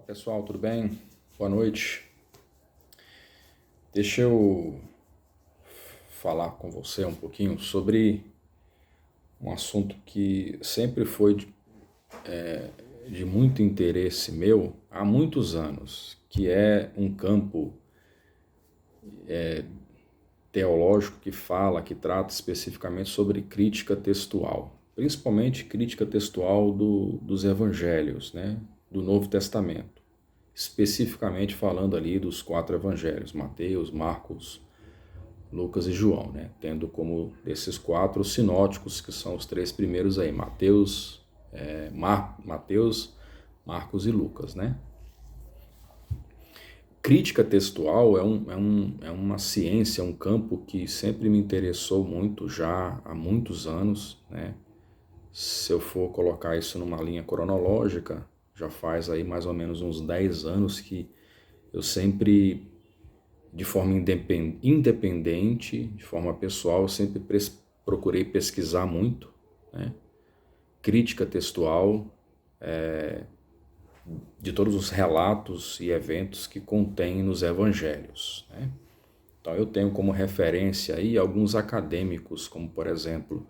Pessoal, tudo bem? Boa noite. Deixa eu falar com você um pouquinho sobre um assunto que sempre foi de muito interesse meu há muitos anos, que é um campo teológico que trata especificamente sobre crítica textual, principalmente crítica textual dos evangelhos, né, do Novo Testamento, especificamente falando ali dos 4 evangelhos, Mateus, Marcos, Lucas e João, né, tendo como desses 4 os sinóticos, que são os 3 primeiros aí, Mateus, Marcos e Lucas, né. Crítica textual é uma ciência, um campo que sempre me interessou muito já há muitos anos, né? Se eu for colocar isso numa linha cronológica, já faz aí mais ou menos uns 10 anos que eu sempre, de forma independente, de forma pessoal, eu sempre procurei pesquisar muito, né? Crítica textual, de todos os relatos e eventos que contém nos evangelhos, né? Então eu tenho como referência aí alguns acadêmicos, como por exemplo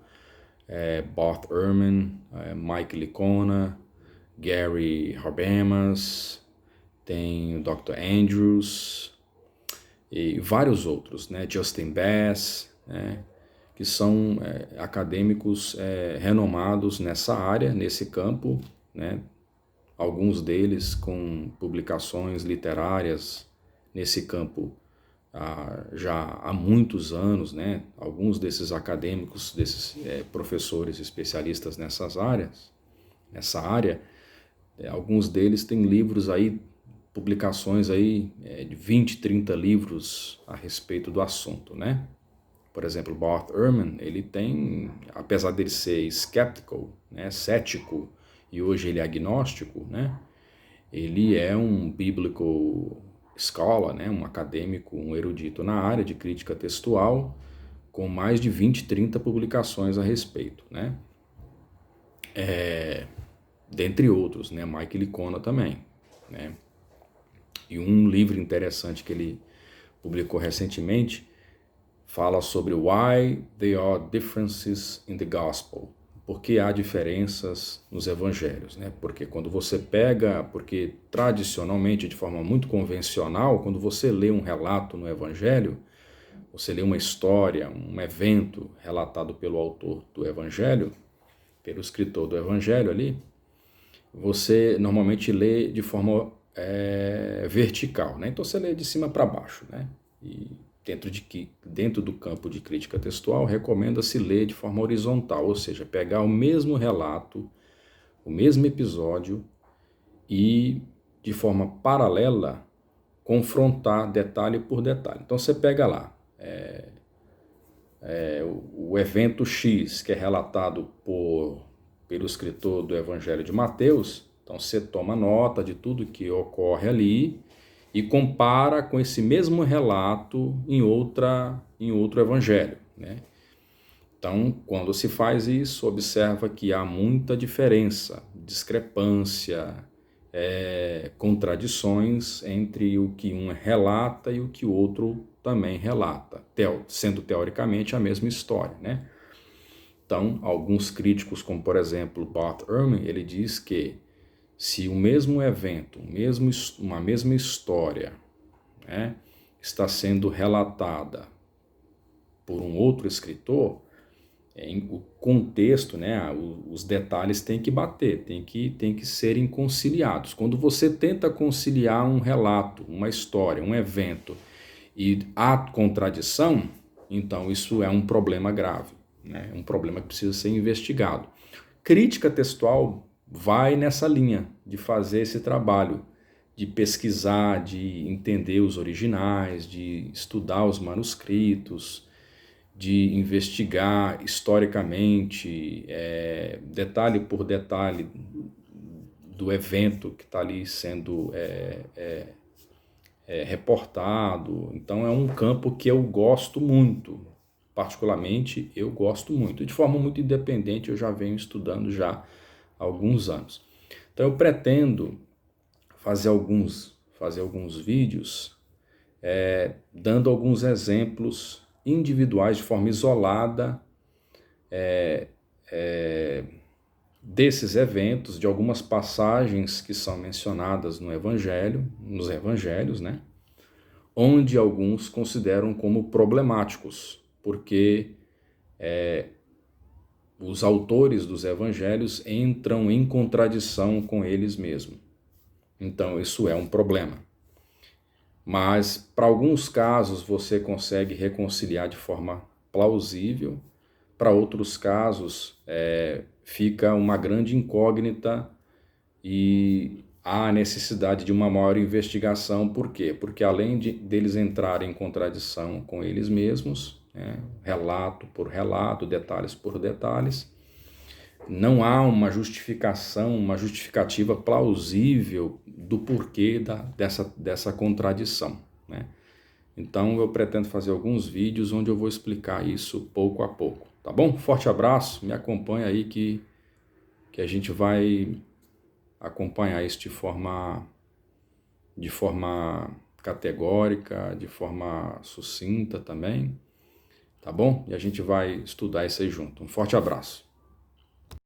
Bart Ehrman, Mike Licona, Gary Habermas, tem o Dr. Andrews e vários outros, né? Justin Bass, né? Que são acadêmicos renomados nessa área, nesse campo, né? Alguns deles com publicações literárias nesse campo já há muitos anos, né? Alguns desses acadêmicos, desses professores especialistas nessa área, alguns deles têm livros aí, publicações aí de 20, 30 livros a respeito do assunto, né? Por exemplo, Bart Ehrman, ele tem, apesar dele ser skeptical, né, cético, e hoje ele é agnóstico, né? Ele é um biblical scholar, né, um acadêmico, um erudito na área de crítica textual, com mais de 20, 30 publicações a respeito, né? Dentre outros, né? Mike Licona também, né? E um livro interessante que ele publicou recentemente fala sobre Why There Are Differences in the Gospel. Por que há diferenças nos evangelhos, né? Porque porque tradicionalmente, de forma muito convencional, quando você lê um relato no evangelho, você lê uma história, um evento relatado pelo autor do evangelho, pelo escritor do evangelho ali, você normalmente lê de forma vertical, né? Então você lê de cima para baixo, né? E dentro do campo de crítica textual, recomenda-se ler de forma horizontal, ou seja, pegar o mesmo relato, o mesmo episódio e, de forma paralela, confrontar detalhe por detalhe. Então você pega lá o evento X, que é relatado pelo escritor do Evangelho de Mateus, então você toma nota de tudo que ocorre ali e compara com esse mesmo relato em outro evangelho, né? Então, quando se faz isso, observa que há muita diferença, discrepância, contradições entre o que um relata e o que o outro também relata, sendo teoricamente a mesma história, né? Então, alguns críticos, como por exemplo Bart Ehrman, ele diz que se o mesmo evento, uma mesma história, né, está sendo relatada por um outro escritor, o contexto, né, os detalhes têm que bater, têm que serem conciliados. Quando você tenta conciliar um relato, uma história, um evento, e há contradição, então isso é um problema grave, né, um problema que precisa ser investigado. Crítica textual vai nessa linha de fazer esse trabalho, de pesquisar, de entender os originais, de estudar os manuscritos, de investigar historicamente, detalhe por detalhe do evento que está ali sendo reportado. Então é um campo que eu gosto muito, particularmente eu gosto muito. De forma muito independente eu já venho estudando já há alguns anos. Então eu pretendo fazer alguns vídeos dando alguns exemplos individuais de forma isolada desses eventos, de algumas passagens que são mencionadas no Evangelho, nos Evangelhos, né? Onde alguns consideram como problemáticos, porque os autores dos Evangelhos entram em contradição com eles mesmos. Então, isso é um problema. Mas, para alguns casos, você consegue reconciliar de forma plausível. Para outros casos, fica uma grande incógnita e há necessidade de uma maior investigação. Por quê? Porque além deles entrarem em contradição com eles mesmos, né, relato por relato, detalhes por detalhes, não há uma justificação, uma justificativa plausível do porquê dessa contradição, né? Então eu pretendo fazer alguns vídeos onde eu vou explicar isso pouco a pouco, tá bom? Forte abraço, me acompanha aí que a gente vai acompanhar isso de forma categórica, de forma sucinta também, tá bom? E a gente vai estudar isso aí junto. Um forte abraço.